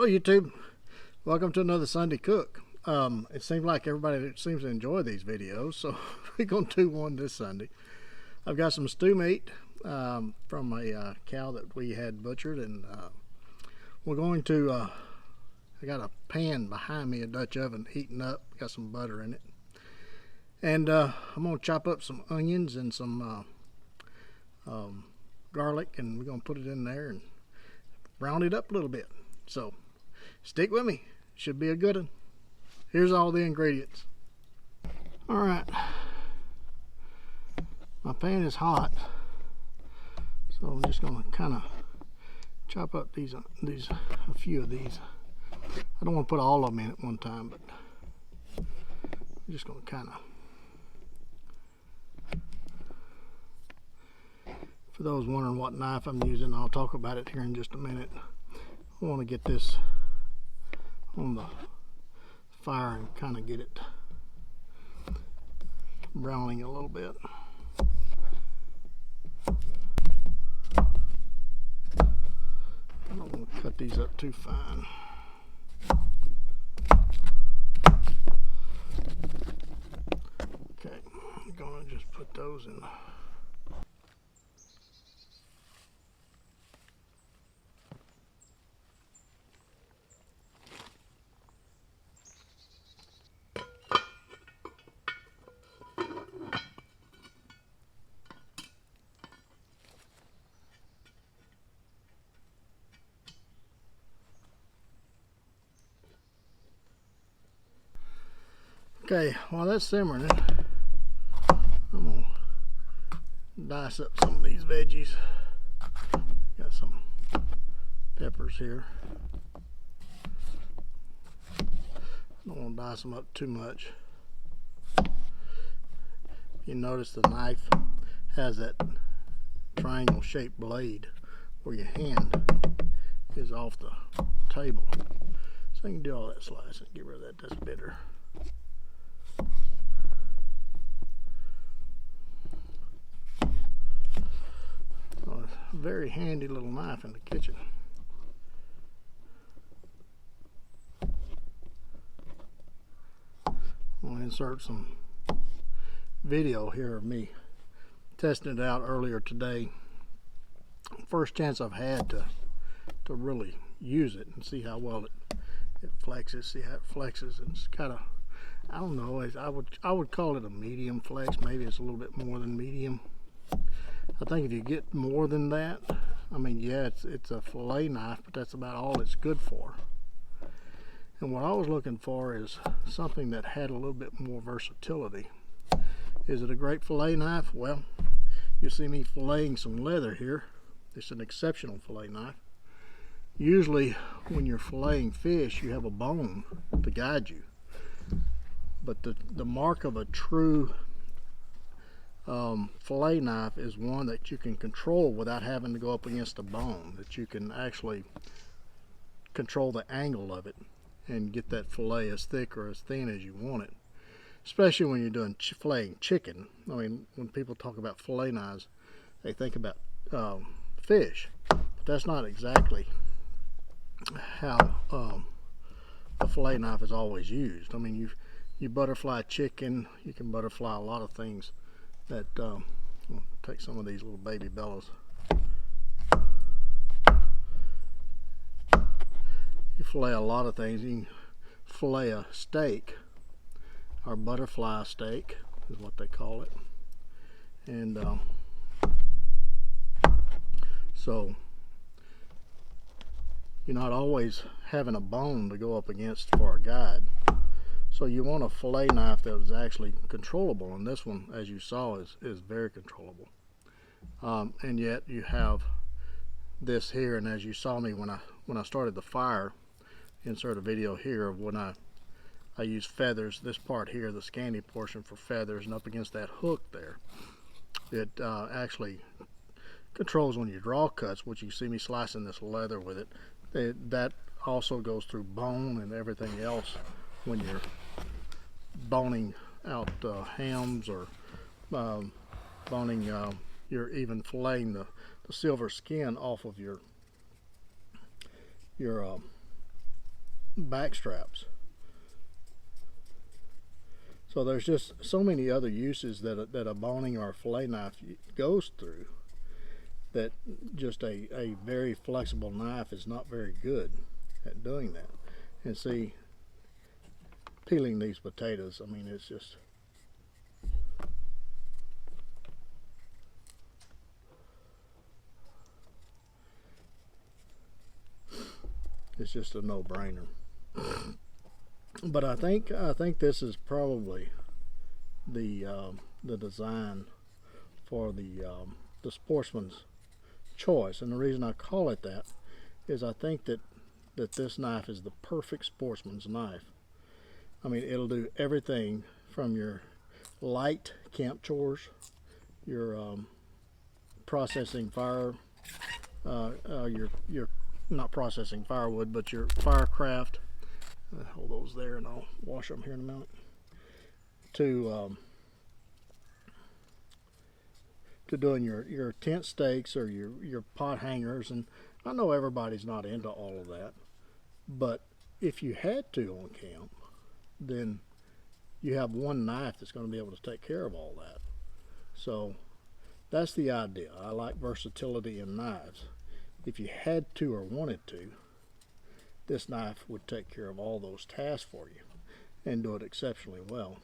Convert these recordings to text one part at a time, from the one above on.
Hello YouTube, welcome to another Sunday Cook. It seems like everybody seems to enjoy these videos, so we're going to do one this Sunday. I've got some stew meat from a cow that we had butchered, and we're going to, I got a pan behind me, a Dutch oven heating up, got some butter in it. And I'm going to chop up some onions and some garlic, and we're going to put it in there and brown it up a little bit. So stick with me, should be a good one. Here's all the ingredients. Alright, my pan is hot, so I'm just going to kind of chop up a few of these. I don't want to put all of them in at one time, but I'm just going to kind of, for those wondering what knife I'm using, I'll talk about it here in just a minute. I want to get this on the fire and kind of get it browning a little bit. I don't want to cut these up too fine. Okay, I'm going to just put those in. Okay, while that's simmering, I'm going to dice up some of these veggies. Got some peppers here. Don't want to dice them up too much. You notice the knife has that triangle shaped blade where your hand is off the table. So you can do all that slicing, get rid of that, that's bitter. A very handy little knife in the kitchen. I'm going to insert some video here of me testing it out earlier today. First chance I've had to really use it and see how well it flexes. See how it flexes, and it's kind of, I don't know, I would call it a medium flex. Maybe it's a little bit more than medium. I think if you get more than that, I mean, yeah, it's a fillet knife, but that's about all it's good for. And what I was looking for is something that had a little bit more versatility. Is it a great fillet knife? Well, you see me filleting some leather here. It's an exceptional fillet knife. Usually when you're filleting fish, you have a bone to guide you. But the mark of a true fillet knife is one that you can control without having to go up against a bone, that you can actually control the angle of it and get that fillet as thick or as thin as you want it, especially when you're doing filleting chicken. I mean, when people talk about fillet knives, they think about fish, but that's not exactly how a fillet knife is always used. I mean, you butterfly chicken, you can butterfly a lot of things. That I'll take some of these little baby bellows. You fillet a lot of things. You can fillet a steak, or butterfly steak is what they call it. And so you're not always having a bone to go up against for a guide. So you want a fillet knife that is actually controllable, and this one, as you saw, is very controllable. And yet you have this here, and as you saw me when I started the fire, insert a video here of when I use feathers. This part here, the scanty portion for feathers, and up against that hook there, it actually controls when you draw cuts, which you see me slicing this leather with it. That also goes through bone and everything else when you're boning out hams, or boning, you're even filleting the silver skin off of your back straps. So there's just so many other uses that a boning or a fillet knife goes through, that just a very flexible knife is not very good at doing that. And see, peeling these potatoes, I mean, it's just, a no-brainer. But I think this is probably the design for the sportsman's choice. And the reason I call it that is I think that this knife is the perfect sportsman's knife. I mean, it'll do everything from your light camp chores, your processing fire, your not processing firewood, but your firecraft. Hold those there and I'll wash them here in a minute. To doing your tent stakes or your pot hangers. And I know everybody's not into all of that, but if you had to on camp, then you have one knife that's going to be able to take care of all that. So that's the idea. I like versatility in knives. If you had to or wanted to, this knife would take care of all those tasks for you and do it exceptionally well.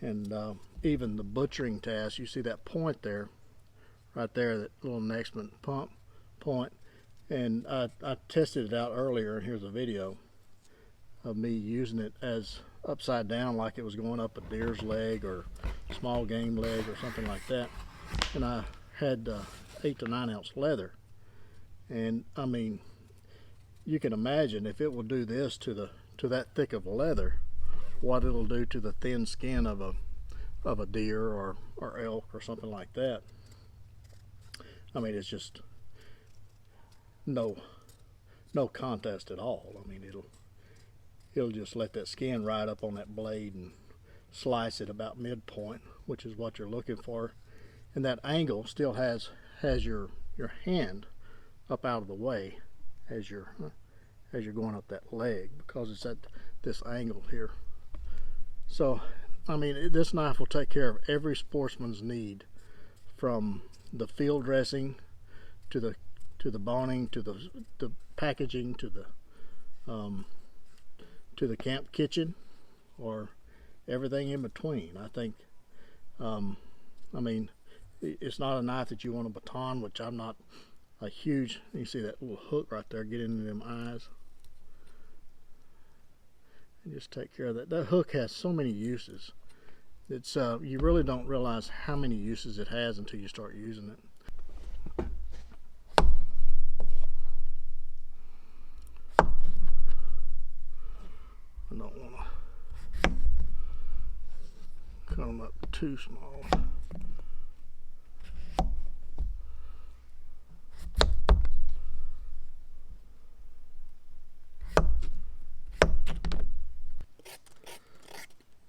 And even the butchering task, you see that point there, right there, that little Nextman pump point. And I tested it out earlier, and here's a video of me using it as upside down, like it was going up a deer's leg or small game leg or something like that. And I had 8 to 9 ounce leather, and I mean, you can imagine if it will do this to that thick of leather, what it'll do to the thin skin of a deer or elk or something like that. I mean, it's just no contest at all. I mean, it'll just let that skin ride up on that blade and slice it about midpoint, which is what you're looking for. And that angle still has your hand up out of the way as you're going up that leg, because it's at this angle here. So I mean, this knife will take care of every sportsman's need, from the field dressing to the boning, to the packaging, to the camp kitchen, or everything in between. I think I mean, it's not a knife that you want to baton, which I'm not a huge. You see that little hook right there, get into them eyes and just take care of that. That hook has so many uses. It's you really don't realize how many uses it has until you start using it. I don't want to cut them up too small.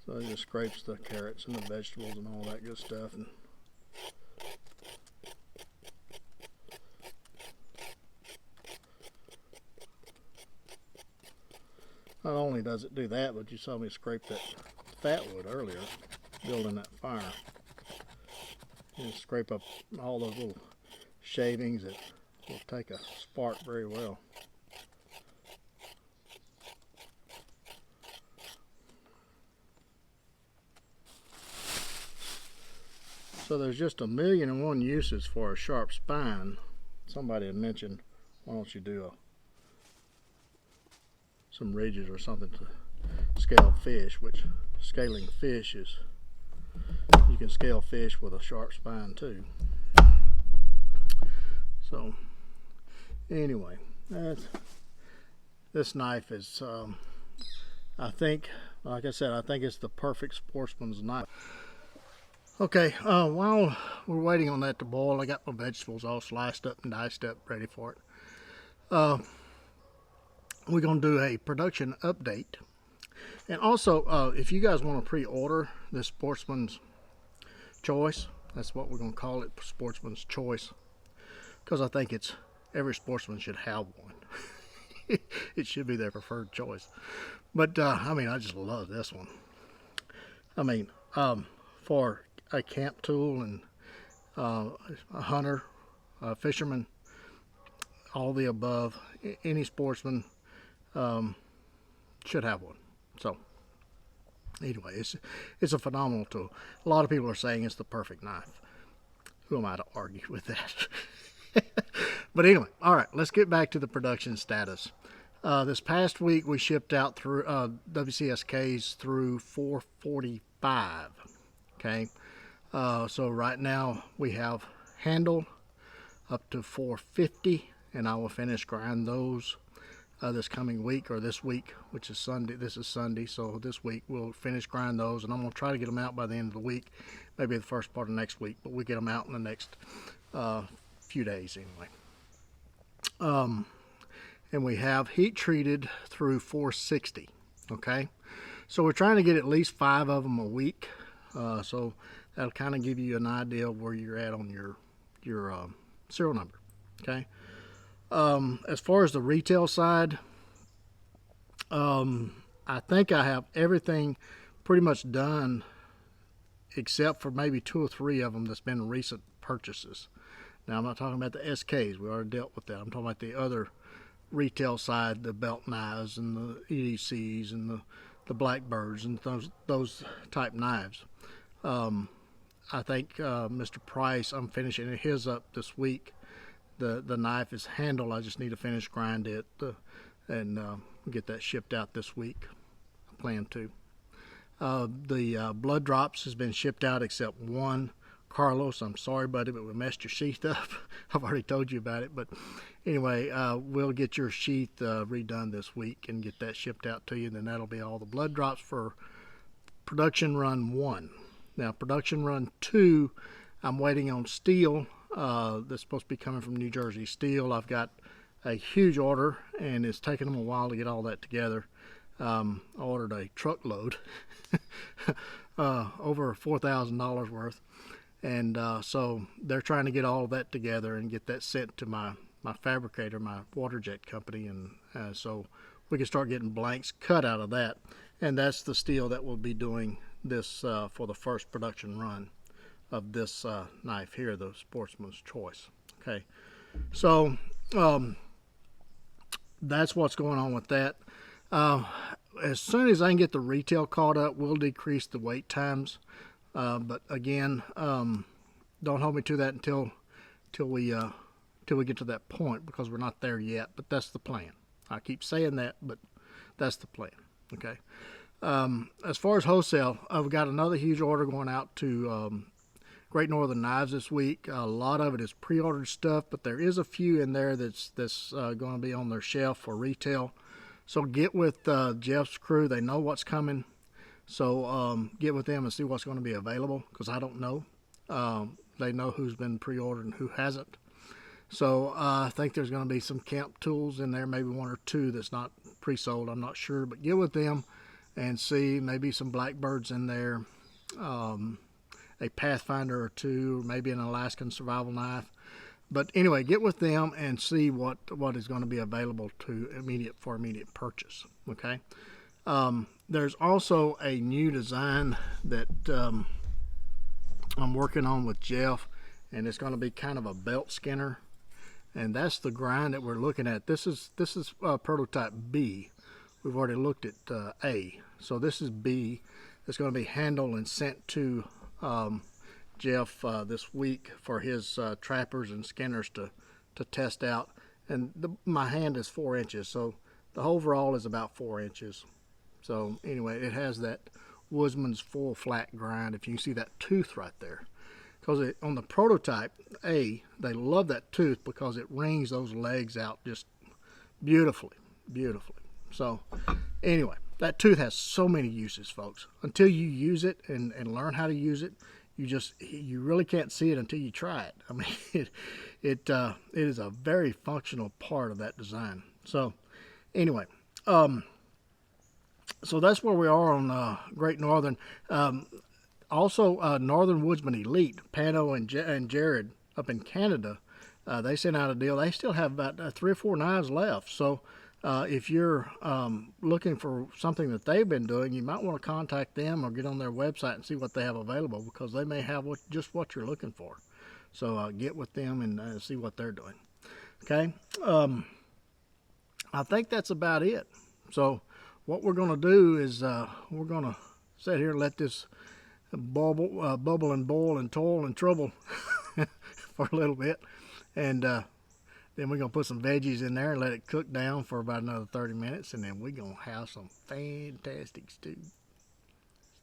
So it just scrapes the carrots and the vegetables and all that good stuff. And not only does it do that, but you saw me scrape that fat wood earlier, building that fire. And scrape up all those little shavings that will take a spark very well. So there's just 1,000,001 uses for a sharp spine. Somebody had mentioned, why don't you do some ridges or something to scale fish, which scaling fish is, you can scale fish with a sharp spine too. So anyway, this knife is, I think, like I said, I think it's the perfect sportsman's knife. Okay, while we're waiting on that to boil, I got my vegetables all sliced up and diced up, ready for it. We're going to do a production update. And also, if you guys want to pre-order this Sportsman's Choice, that's what we're going to call it, Sportsman's Choice because I think it's every sportsman should have one. It should be their preferred choice. But I mean, I just love this one. I mean, for a camp tool and a hunter, a fisherman, all the above, any sportsman should have one. So anyway, it's a phenomenal tool. A lot of people are saying it's the perfect knife. Who am I to argue with that? But anyway, all right, let's get back to the production status. This past week we shipped out through WCSKs through 445. Okay, so right now we have handle up to 450, and I will finish grind those this coming week, or this week, which is Sunday. This is Sunday, so this week we'll finish grind those, and I'm going to try to get them out by the end of the week, maybe the first part of next week, but we'll get them out in the next few days anyway. And we have heat treated through 460. Okay, so we're trying to get at least 5 of them a week, so that'll kind of give you an idea of where you're at on your serial number. Okay, as far as the retail side, I think I have everything pretty much done except for maybe 2 or 3 of them that's been recent purchases. Now, I'm not talking about the SKs. We already dealt with that. I'm talking about the other retail side, the belt knives and the EDCs and the Blackbirds and those type knives. I think Mr. Price, I'm finishing his up this week. The knife is handled. I just need to finish grind it and get that shipped out this week. I plan to. The blood drops has been shipped out except one. Carlos, I'm sorry, buddy, but we messed your sheath up. I've already told you about it, but anyway, we'll get your sheath redone this week and get that shipped out to you. Then that'll be all the blood drops for production run 1. Now, production run 2, I'm waiting on steel. That's supposed to be coming from New Jersey Steel. I've got a huge order, and it's taken them a while to get all that together. I ordered a truckload, over $4,000 worth. And so they're trying to get all of that together and get that sent to my fabricator, my water jet company, and so we can start getting blanks cut out of that. And that's the steel that we'll be doing this for the first production run of this knife here, the Sportsman's Choice. Okay, so that's what's going on with that. As soon as I can get the retail caught up, we'll decrease the wait times. But again, don't hold me to that until we get to that point, because we're not there yet. But that's the plan. I keep saying that, but that's the plan. Okay. As far as wholesale, I've got another huge order going out to Great Northern Knives this week. A lot of it is pre-ordered stuff, but there is a few in there that's going to be on their shelf for retail. So get with Jeff's crew. They know what's coming. So get with them and see what's going to be available, because I don't know. They know who's been pre-ordered and who hasn't. So I think there's going to be some camp tools in there, maybe 1 or 2 that's not pre-sold. I'm not sure, but get with them and see. Maybe some Blackbirds in there, a Pathfinder or 2, or maybe an Alaskan survival knife. But anyway, get with them and see what is going to be available for immediate purchase. Okay. There's also a new design that I'm working on with Jeff, and it's going to be kind of a belt skinner, and that's the grind that we're looking at. This is prototype B. We've already looked at A, so this is B. It's going to be handled and sent to Jeff this week for his trappers and skinners to test out. And my hand is 4 inches, so the overall is about 4 inches. So anyway, it has that Woodsman's full flat grind. If you can see that tooth right there, because on the prototype A, they love that tooth because it rings those legs out just beautifully. So anyway, that tooth has so many uses, folks. Until you use it and learn how to use it, you really can't see it until you try it. I mean, it is a very functional part of that design. So anyway, so that's where we are on Great Northern. Also, Northern Woodsman Elite, Pano and Jared up in Canada, They sent out a deal. They still have about 3 or 4 knives left. So if you're looking for something that they've been doing, you might want to contact them or get on their website and see what they have available, because they may have just what you're looking for. So get with them and see what they're doing. Okay. I think that's about it. So what we're going to do is we're going to sit here and let this bubble and boil and toil and trouble for a little bit, and then we're going to put some veggies in there and let it cook down for about another 30 minutes, and then we're going to have some fantastic stew.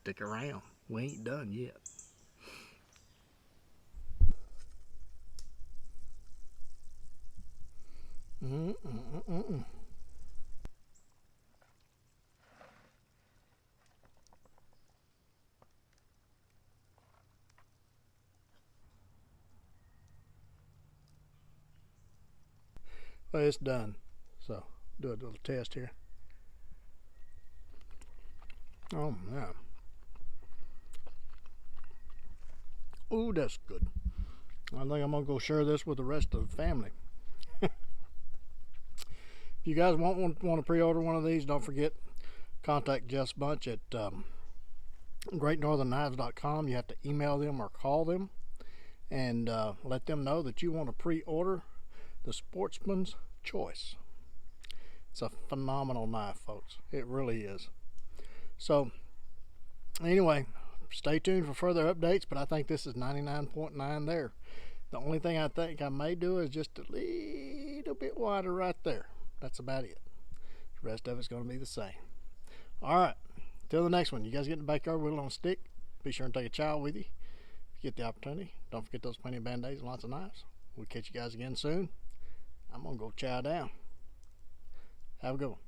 Stick around. We ain't done yet. Well, it's done. So do a little test here. Oh man. Ooh, that's good. I think I'm gonna go share this with the rest of the family. If you guys want to pre-order one of these, don't forget, contact Jeff's Bunch at greatnorthernknives.com. You have to email them or call them and let them know that you want to pre-order the Sportsman's Choice. It's a phenomenal knife, folks. It really is. So anyway, stay tuned for further updates, but I think this is 99.9 there. The only thing I think I may do is just a little bit wider right there. That's about it. The rest of it's going to be the same. All right. Till the next one. You guys get in the backyard with it on a stick. Be sure and take a child with you if you get the opportunity. Don't forget those plenty of band-aids and lots of knives. We'll catch you guys again soon. I'm going to go chow down. Have a good one.